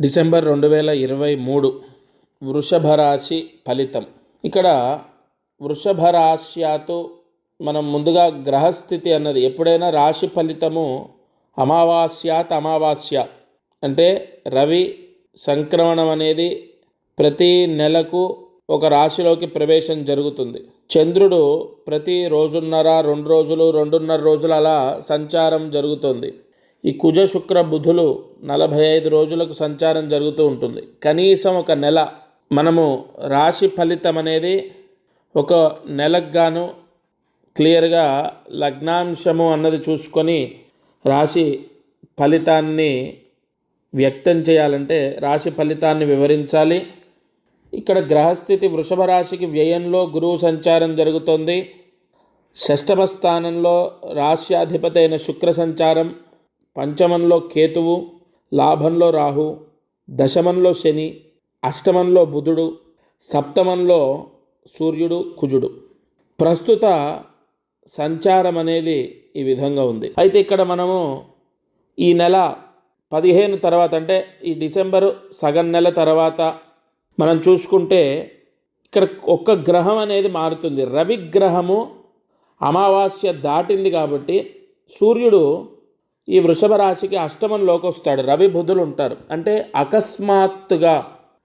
December 2023 వృషభ రాశి ఫలితం. ఇక్కడ వృషభ రాశ్యాతో మనం ముందుగా గ్రహస్థితి అన్నది ఎప్పుడైనా రాశి ఫలితము అమావాస్య అంటే రవి సంక్రమణం అనేది ప్రతి నెలకు ఒక రాశిలోకి ప్రవేశం జరుగుతుంది. చంద్రుడు ప్రతి రోజున్నర 2 రోజులు 2.5 రోజులు అలా సంచారం జరుగుతుంది. ఈ కుజ శుక్ర బుధులు 45 రోజులకు సంచారం జరుగుతూ ఉంటుంది. కనీసం ఒక నెల మనము రాశి ఫలితం అనేది ఒక నెలకు గాను క్లియర్గా లగ్నాంశము అన్నది చూసుకొని రాశి ఫలితాన్ని వ్యక్తం చేయాలంటే రాశి ఫలితాన్ని వివరించాలి. ఇక్కడ గ్రహస్థితి వృషభ రాశికి వ్యయంలో గురువు సంచారం జరుగుతుంది. షష్టమ స్థానంలో రాశ్యాధిపతి అయిన శుక్ర సంచారం, పంచమంలో కేతువు, లాభంలో రాహు, దశమంలో శని, అష్టమంలో బుధుడు, సప్తమంలో సూర్యుడు కుజుడు. ప్రస్తుత సంచారం అనేది ఈ విధంగా ఉంది. అయితే ఇక్కడ మనము ఈ నెల 15 తర్వాత అంటే ఈ డిసెంబరు సగం నెల తర్వాత మనం చూసుకుంటే ఇక్కడ ఒక్క గ్రహం అనేది మారుతుంది. రవి గ్రహము అమావాస్య దాటింది కాబట్టి సూర్యుడు ఈ వృషభ రాశికి అష్టమంలోకి వస్తాడు. రవి బుధులు ఉంటారు అంటే అకస్మాత్తుగా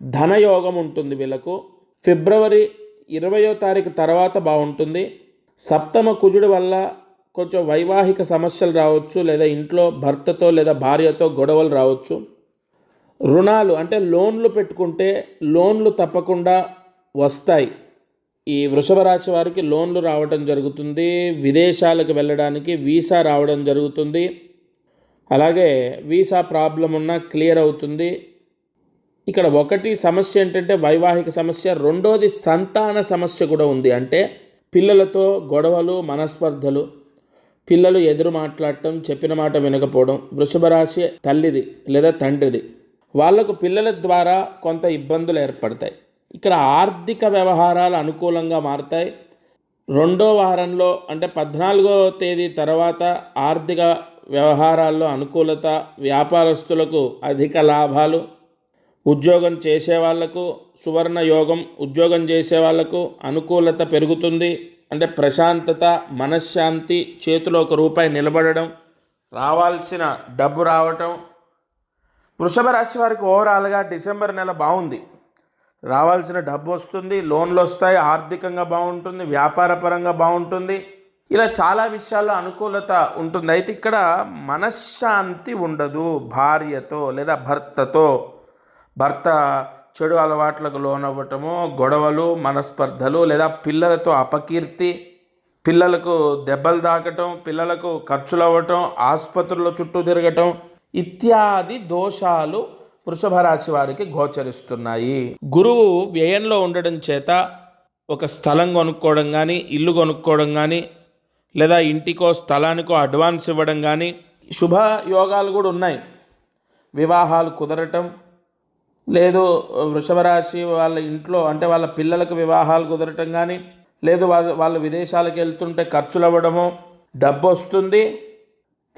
ధనయోగం ఉంటుంది వీళ్ళకు. ఫిబ్రవరి 20వ తారీఖు తర్వాత బాగుంటుంది. సప్తమ కుజుడి వల్ల కొంచెం వైవాహిక సమస్యలు రావచ్చు, లేదా ఇంట్లో భర్తతో లేదా భార్యతో గొడవలు రావచ్చు. రుణాలు అంటే లోన్లు పెట్టుకుంటే లోన్లు తప్పకుండా వస్తాయి. ఈ వృషభ రాశి వారికి లోన్లు రావడం జరుగుతుంది. విదేశాలకు వెళ్ళడానికి వీసా రావడం జరుగుతుంది. అలాగే వీసా ప్రాబ్లం ఉన్నా క్లియర్ అవుతుంది. ఇక్కడ ఒకటి సమస్య ఏంటంటే వైవాహిక సమస్య, రెండోది సంతాన సమస్య కూడా ఉంది. అంటే పిల్లలతో గొడవలు, మనస్పర్ధలు, పిల్లలు ఎదురు మాట్లాడటం, చెప్పిన మాట వినకపోవడం. వృషభ రాశి తల్లిది లేదా తండ్రిది, వాళ్లకు పిల్లల ద్వారా కొంత ఇబ్బందులు ఏర్పడతాయి. ఇక్కడ ఆర్థిక వ్యవహారాలు అనుకూలంగా మారుతాయి. 2వ వారంలో అంటే 14వ తేదీ తర్వాత ఆర్థిక వ్యవహారాల్లో అనుకూలత, వ్యాపారస్తులకు అధిక లాభాలు, ఉద్యోగం చేసే వాళ్లకు సువర్ణ యోగం, ఉద్యోగం చేసే వాళ్లకు అనుకూలత పెరుగుతుంది. అంటే ప్రశాంతత, మనశ్శాంతి, చేతిలో ₹1 నిలబడడం, రావాల్సిన డబ్బు రావటం. వృషభ రాశి వారికి ఓవరాల్గా డిసెంబర్ నెల బాగుంది. రావాల్సిన డబ్బు వస్తుంది, లోన్లు వస్తాయి, ఆర్థికంగా బాగుంటుంది, వ్యాపారపరంగా బాగుంటుంది. ఇలా చాలా విషయాల్లో అనుకూలత ఉంటుంది. అయితే ఇక్కడ మనశ్శాంతి ఉండదు. భార్యతో లేదా భర్తతో, భర్త చెడు అలవాట్లకు లోనవ్వటము, గొడవలు, మనస్పర్ధలు, లేదా పిల్లలతో అపకీర్తి, పిల్లలకు దెబ్బలు తాకటం, పిల్లలకు ఖర్చులు అవ్వటం, ఆసుపత్రుల చుట్టూ తిరగటం ఇత్యాది దోషాలు వృషభ రాశి వారికి గోచరిస్తున్నాయి. గురువు వ్యయంలో ఉండడం చేత ఒక స్థలం కొనుక్కోవడం కానీ, ఇల్లు కొనుక్కోవడం కానీ, లేదా ఇంటికో స్థలానికో అడ్వాన్స్ ఇవ్వడం కానీ, శుభ యోగాలు కూడా ఉన్నాయి. వివాహాలు కుదరటం, లేదు వృషభ రాశి వాళ్ళ ఇంట్లో అంటే వాళ్ళ పిల్లలకు వివాహాలు కుదరటం కానీ, లేదు వాళ్ళు విదేశాలకు వెళ్తుంటే ఖర్చులు అవ్వడము, డబ్బు వస్తుంది,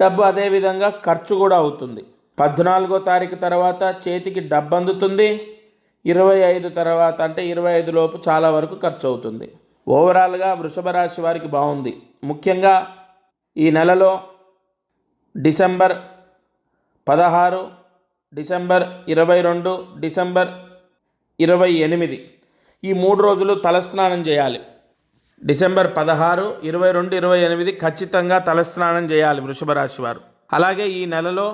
డబ్బు అదేవిధంగా ఖర్చు కూడా అవుతుంది. 14వ తారీఖు తర్వాత చేతికి డబ్బు అందుతుంది. 25 తర్వాత అంటే 25 లోపు చాలా వరకు ఖర్చు అవుతుంది. ఓవరాల్గా వృషభ రాశి వారికి బాగుంది. ముఖ్యంగా ఈ నెలలో డిసెంబర్ 16, డిసెంబర్ 22, డిసెంబర్ 28 ఈ 3 రోజులు తలస్నానం చేయాలి. డిసెంబర్ 16, 22, 28 ఖచ్చితంగా తలస్నానం చేయాలి వృషభ రాశి వారు. అలాగే ఈ నెలలో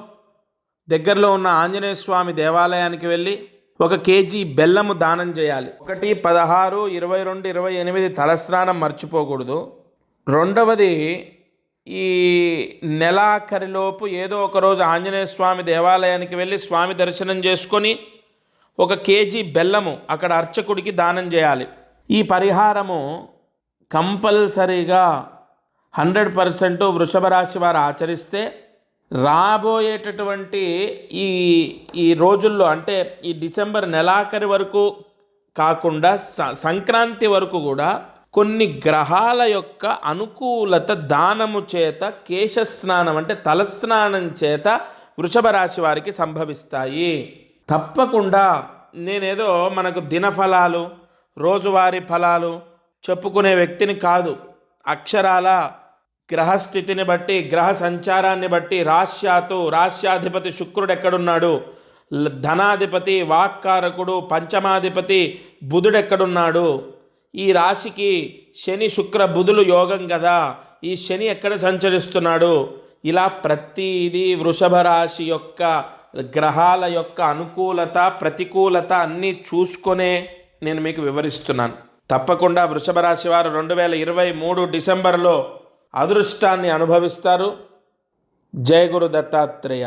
దగ్గరలో ఉన్న ఆంజనేయ స్వామి దేవాలయానికి వెళ్ళి 1 కేజీ బెల్లము దానం చేయాలి. 1, 16, 22, 28 తలస్నానం మర్చిపోకూడదు. రెండవది, ఈ నెలాఖరిలోపు ఏదో ఒక రోజు ఆంజనేయ స్వామి దేవాలయానికి వెళ్ళి స్వామి దర్శనం చేసుకొని 1 కేజీ బెల్లము అక్కడ అర్చకుడికి దానం చేయాలి. ఈ పరిహారము కంపల్సరీగా 100% వృషభ రాశి వారు ఆచరిస్తే రాబోయేటటువంటి ఈ రోజుల్లో అంటే ఈ డిసెంబర్ నెలాఖరి వరకు కాకుండా సంక్రాంతి వరకు కూడా కొన్ని గ్రహాల యొక్క అనుకూలత దానము చేత, కేశస్నానం అంటే తలస్నానం చేత వృషభ రాశి వారికి సంభవిస్తాయి. తప్పకుండా నేనేదో మనకు దినఫలాలు రోజువారీ ఫలాలు చెప్పుకునే వ్యక్తిని కాదు. అక్షరాల గ్రహస్థితిని బట్టి, గ్రహ సంచారాన్ని బట్టి, రాశ్యాధిపతి శుక్రుడు ఎక్కడున్నాడు, ధనాధిపతి వాక్కారకుడు పంచమాధిపతి బుధుడు ఎక్కడున్నాడు, ఈ రాశికి శని శుక్ర బుధులు యోగం కదా, ఈ శని ఎక్కడ సంచరిస్తున్నాడు, ఇలా ప్రతిదీ వృషభ రాశి యొక్క గ్రహాల యొక్క అనుకూలత ప్రతికూలత అన్నీ చూసుకొనే నేను మీకు వివరిస్తున్నాను. తప్పకుండా వృషభ రాశి వారు 2023 డిసెంబర్లో అదృష్టాన్ని అనుభవిస్తారు. జయ గురు దత్తాత్రేయ.